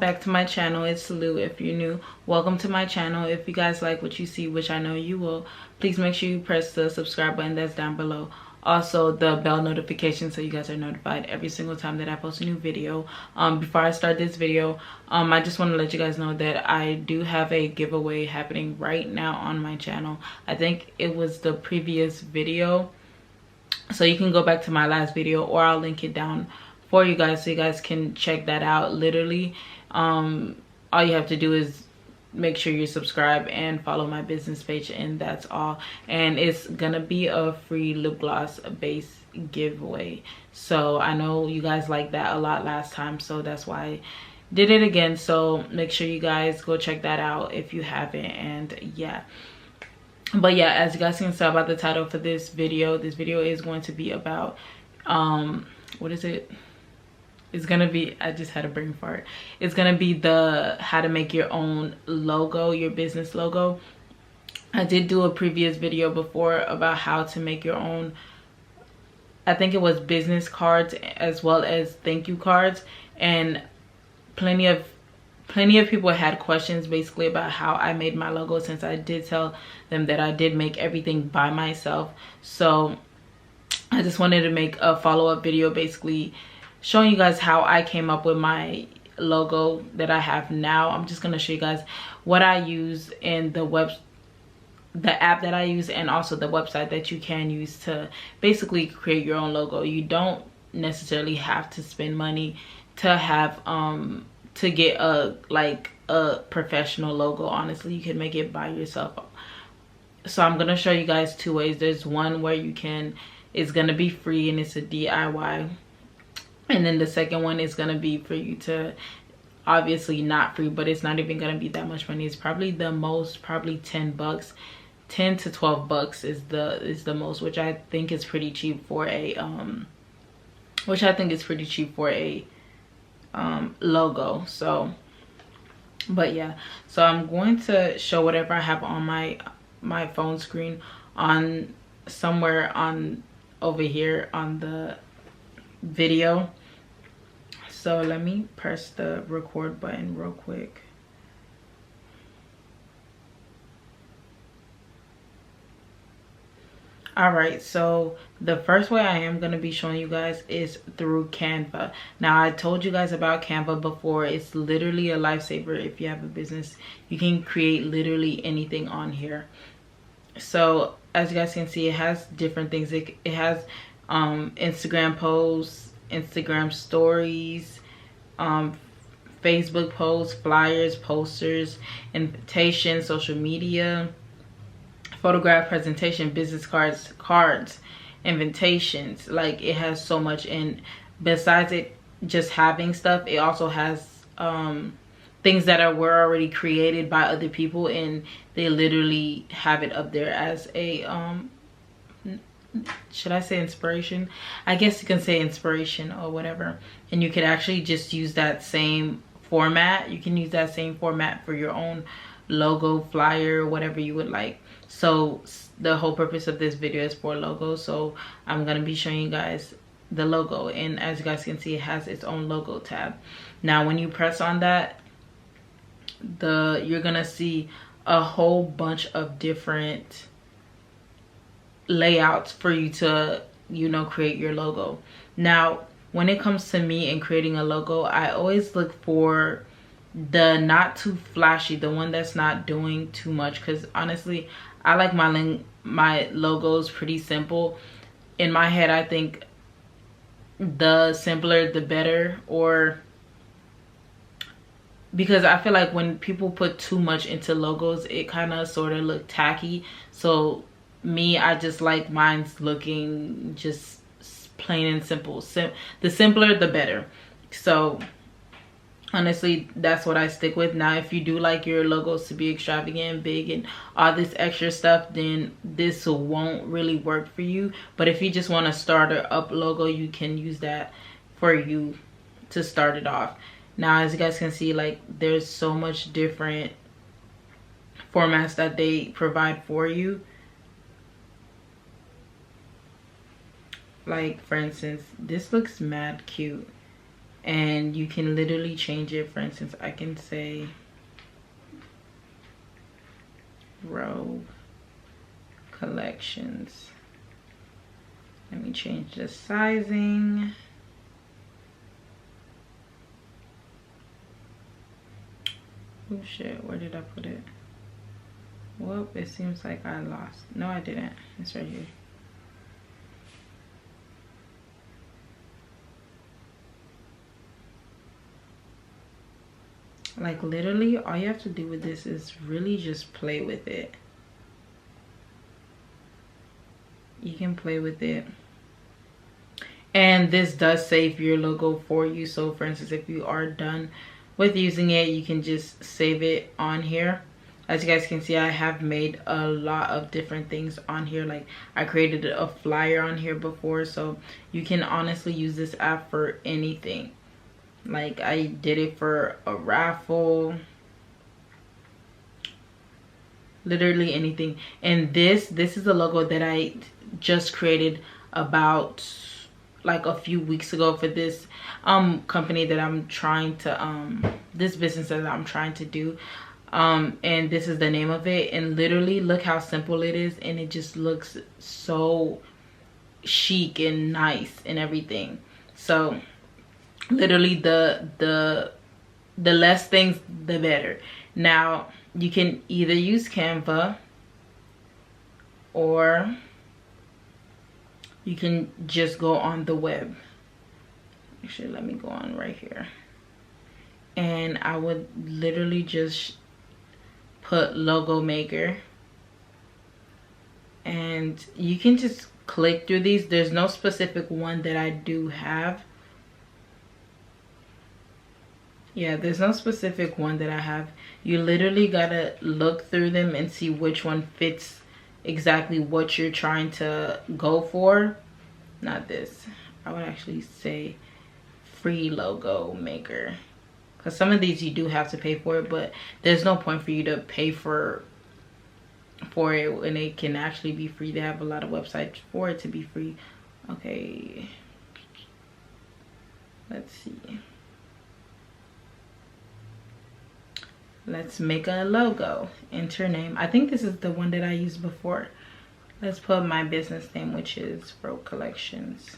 back to my channel. It's Lou. If you're new, welcome to my channel. If you guys like what you see, which I know you will, please make sure you press the subscribe button that's down below. Also the bell notification so you guys are notified every single time that I post a new video. Before I start this video, I just want to let you guys know that I do have a giveaway happening right now on my channel. I think it was the previous video, so you can go back to my last video, or I'll link it down for you guys so you guys can check that out. Literally all you have to do is make sure you subscribe and follow my business page, and that's all. And it's gonna be a free lip gloss base giveaway, so I know you guys liked that a lot last time, so that's why I did it again. So make sure you guys go check that out if you haven't. And yeah, but yeah, as you guys can tell about the title for this video is going to be about what is it? It's gonna be, I just had a brain fart. It's gonna be the how to make your own logo, your business logo. I did do a previous video before about how to make your own, I think it was business cards as well as thank you cards, and plenty of people had questions basically about how I made my logo, since I did tell them that I did make everything by myself. So I just wanted to make a follow-up video basically showing you guys how I came up with my logo that I have now. I'm just gonna show you guys what I use in the app that I use, and also the website that you can use to basically create your own logo. You don't necessarily have to spend money to have to get a professional logo. Honestly, you can make it by yourself. So I'm gonna show you guys two ways. There's one where you can, it's gonna be free and it's a DIY. And then the second one is gonna be for you to, obviously not free, but it's not even gonna be that much money. It's probably the most, probably 10 bucks, 10 to 12 bucks is the most, which I think is pretty cheap for a logo. So, but yeah, so I'm going to show whatever I have on my phone screen on somewhere on over here on the video. So let me press the record button real quick. All right, so the first way I am going to be showing you guys is through Canva. Now, I told you guys about Canva before. It's literally a lifesaver if you have a business. You can create literally anything on here. So as you guys can see, it has different things. It has Instagram posts, Instagram stories, Facebook posts, flyers, posters, invitations, social media, photograph presentation, business cards, invitations. Like, it has so much. And besides it just having stuff, it also has things that were already created by other people, and they literally have it up there as a should I say inspiration? I guess you can say inspiration or whatever. And you could actually just use that same format. You can use that same format for your own logo, flyer, whatever you would like. So the whole purpose of this video is for logo. So I'm going to be showing you guys the logo. And as you guys can see, it has its own logo tab. Now, when you press on that, you're going to see a whole bunch of different layouts for you to, you know, create your logo. Now, when it comes to me and creating a logo, I always look for the not too flashy, the one that's not doing too much, because honestly, I like my logos pretty simple. In my head, I think the simpler the better, or because I feel like when people put too much into logos, it kind of sort of look tacky. So me, I just like mine's looking just plain and simple. The simpler the better. So honestly, that's what I stick with. Now, if you do like your logos to be extravagant, big, and all this extra stuff, then this won't really work for you. But if you just want to start up logo, you can use that for you to start it off. Now, as you guys can see, like, there's so much different formats that they provide for you. Like, for instance, this looks mad cute. and you can literally change it. For instance, I can say Rogue Collections. Let me change the sizing. Oh shit, where did I put it? Well, it seems like I lost. No, I didn't. It's right here. Like literally, all you have to do with this is really just play with it. You can play with it. And this does save your logo for you. So for instance, if you are done with using it, you can just save it on here. As you guys can see, I have made a lot of different things on here. Like I created a flyer on here before, so you can honestly use this app for anything. Like I did it for a raffle, literally anything. And this is the logo that I just created about like a few weeks ago for this company that I'm trying to this business that I'm trying to do, and this is the name of it. And literally look how simple it is, and it just looks so chic and nice and everything. So literally the less things the better. Now you can either use Canva, or you can just go on the web. Actually, let me go on right here. And I would literally just put logo maker. And you can just click through these. There's no specific one that I do have. Yeah, there's no specific one that I have. You literally gotta look through them and see which one fits exactly what you're trying to go for. Not this. I would actually say free logo maker, because some of these you do have to pay for it, but there's no point for you to pay for it when it can actually be free. They have a lot of websites for it to be free. Okay, let's see. Let's make a logo. Enter name. I think this is the one that I used before. Let's put my business name, which is Rogue Collections.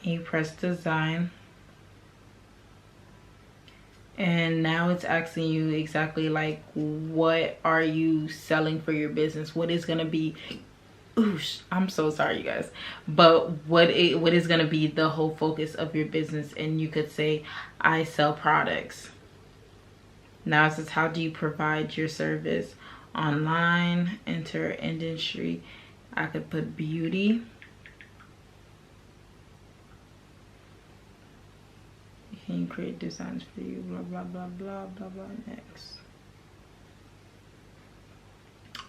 You press design. And now it's asking you exactly like, what are you selling for your business? What is gonna be, oosh, I'm so sorry you guys, but what is gonna be the whole focus of your business? And you could say, I sell products. Now it says, how do you provide your service online? Enter industry. I could put beauty. Can you create designs for you? Blah blah blah blah blah blah. Next.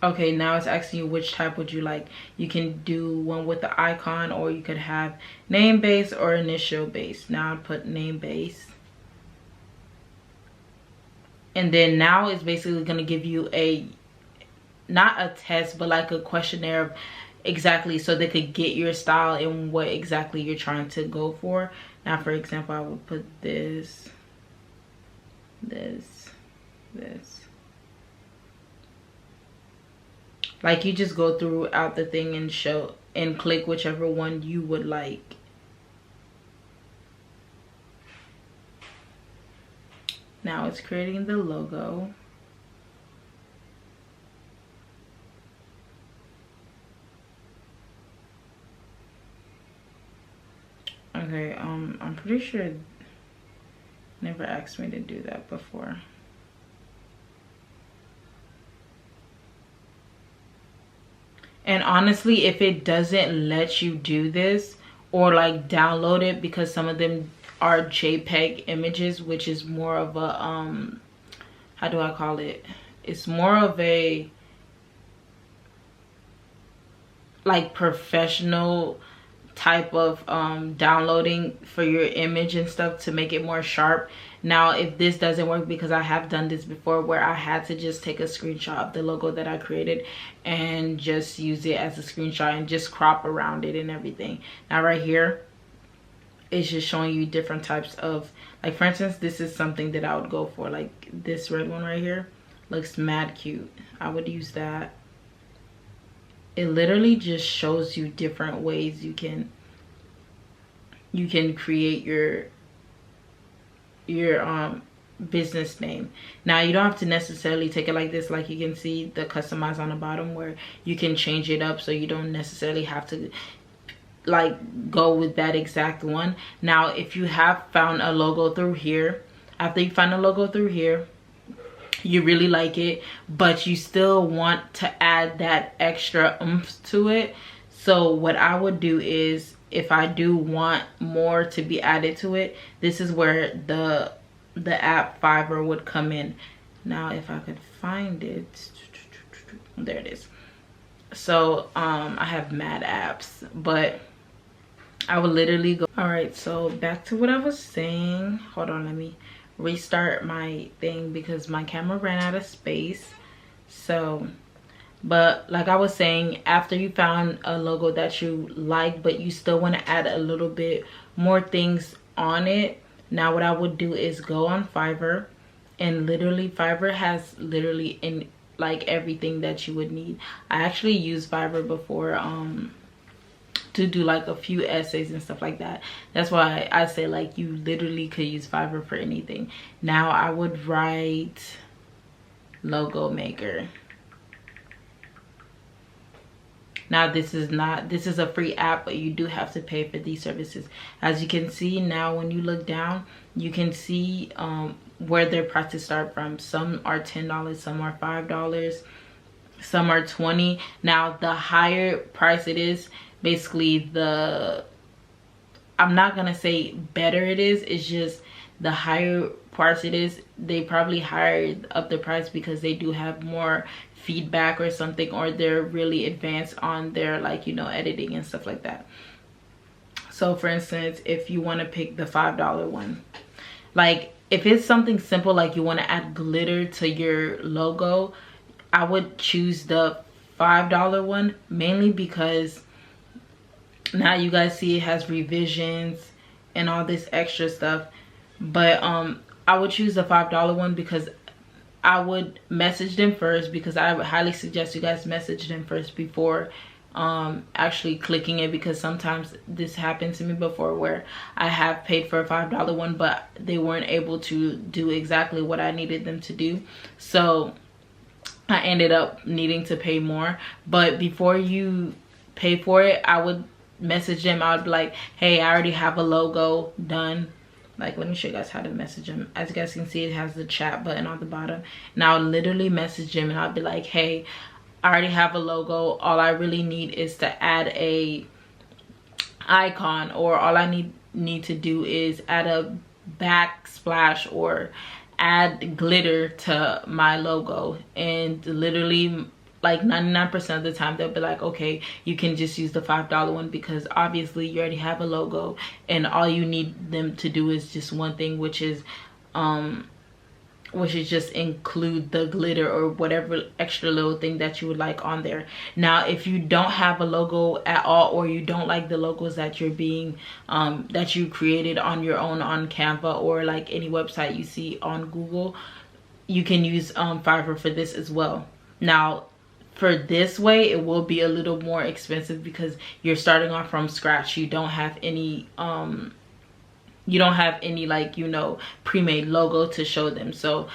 Okay, now it's asking you which type would you like. You can do one with the icon, or you could have name base or initial base. Now I put name base. And then now it's basically going to give you not a test, but like a questionnaire of exactly, so they could get your style and what exactly you're trying to go for. Now for example, I would put this. Like you just go throughout the thing and show and click whichever one you would like. Now it's creating the logo. Okay, I'm pretty sure it never asked me to do that before. And honestly, if it doesn't let you do this or like download it, because some of them are JPEG images, which is more of a how do I call it? It's more of a like professional type of downloading for your image and stuff to make it more sharp. Now if this doesn't work, because I have done this before where I had to just take a screenshot of the logo that I created and just use it as a screenshot and just crop around it and everything. Now right here, it's just showing you different types of, like for instance, this is something that I would go for. Like this red one right here looks mad cute. I would use that. It literally just shows you different ways you can create your business name. Now you don't have to necessarily take it like this. Like you can see the customize on the bottom where you can change it up, so you don't necessarily have to like go with that exact one. Now if you have found a logo through here, after you find a logo through here, you really like it, but you still want to add that extra oomph to it. So what I would do is, if I do want more to be added to it, this is where the app Fiverr would come in. Now if I could find it, there it is. So I have mad apps, but I would literally go. All right, so back to what I was saying. Hold on, let me restart my thing because my camera ran out of space. So, but like I was saying, after you found a logo that you like but you still want to add a little bit more things on it, now what I would do is go on Fiverr, and literally Fiverr has literally in like everything that you would need. I actually used Fiverr before to do like a few essays and stuff like that. That's why I say like you literally could use Fiverr for anything. Now I would write logo maker. Now this is a free app, but you do have to pay for these services. As you can see now, when you look down, you can see where their prices start from. Some are $10, some are $5, some are $20. Now the higher price it is, basically I'm not gonna say better it is, it's just the higher price it is, they probably hired up the price because they do have more feedback or something, or they're really advanced on their, like, you know, editing and stuff like that. So for instance, if you want to pick the $5 one, like if it's something simple like you want to add glitter to your logo, I would choose the $5 one, mainly because now you guys see it has revisions and all this extra stuff. But I would choose the $5 one because I would message them first, because I would highly suggest you guys message them first before actually clicking it, because sometimes this happened to me before where I have paid for a $5 one but they weren't able to do exactly what I needed them to do, so I ended up needing to pay more. But before you pay for it, I would message them. I would be like, hey, I already have a logo done. Like, let me show you guys how to message them. As you guys can see, it has the chat button on the bottom. And I'll literally message them and I'll be like, hey, I already have a logo. All I really need is to add a icon, or all I need to do is add a backsplash or add glitter to my logo. And literally like 99% of the time they'll be like, okay, you can just use the $5 one, because obviously you already have a logo and all you need them to do is just one thing, which is just include the glitter or whatever extra little thing that you would like on there. Now if you don't have a logo at all, or you don't like the logos that you're being that you created on your own on Canva, or like any website you see on Google, you can use Fiverr for this as well. Now for this way, it will be a little more expensive because you're starting off from scratch. You don't have any like, you know, pre-made logo to show them. So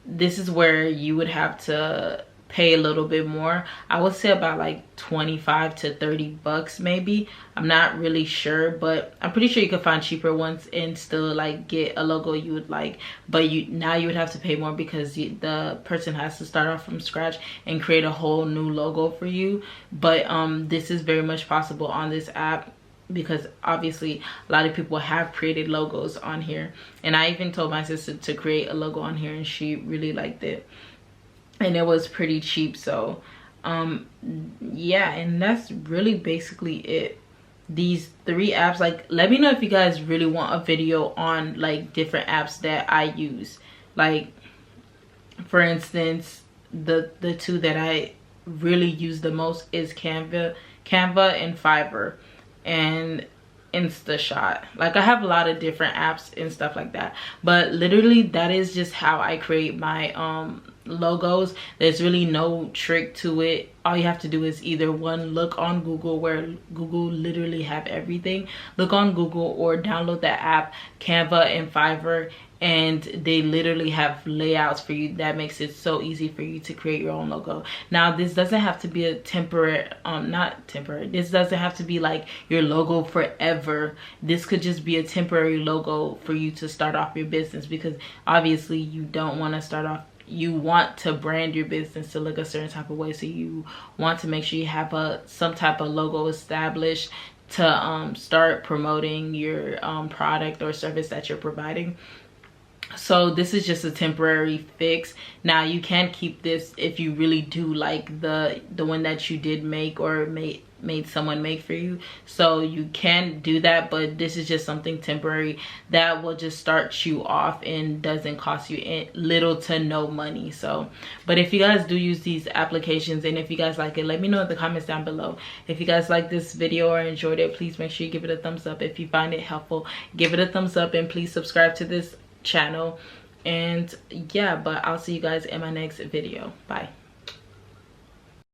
this is where you would have to pay a little bit more. I would say about like 25 to 30 bucks maybe. I'm not really sure, but I'm pretty sure you could find cheaper ones and still like get a logo you would like. But now you would have to pay more because the person has to start off from scratch and create a whole new logo for you. But this is very much possible on this app, because obviously a lot of people have created logos on here. And I even told my sister to create a logo on here and she really liked it. And it was pretty cheap. So yeah, and that's really basically it. these 3 apps. Like, let me know if you guys really want a video on like different apps that I use. Like, for instance, the 2 that I really use the most is Canva and Fiverr and Insta. Like, I have a lot of different apps and stuff like that, but literally that is just how I create my logos. There's really no trick to it. All you have to do is either one, look on Google, where Google literally have everything. Look on Google or download the app Canva and Fiverr, and they literally have layouts for you that makes it so easy for you to create your own logo. Now, this doesn't have to be a temporary, not temporary, this doesn't have to be like your logo forever. This could just be a temporary logo for you to start off your business, because obviously you don't want to start off, you want to brand your business to look a certain type of way, so you want to make sure you have some type of logo established to start promoting your product or service that you're providing. So this is just a temporary fix. Now, you can keep this if you really do like the one that you did make or made someone make for you. So you can do that, but this is just something temporary that will just start you off and doesn't cost you little to no money. So, but if you guys do use these applications, and if you guys like it, let me know in the comments down below. If you guys like this video or enjoyed it, please make sure you give it a thumbs up. If you find it helpful, give it a thumbs up, and please subscribe to this channel. And yeah, but I'll see you guys in my next video. Bye.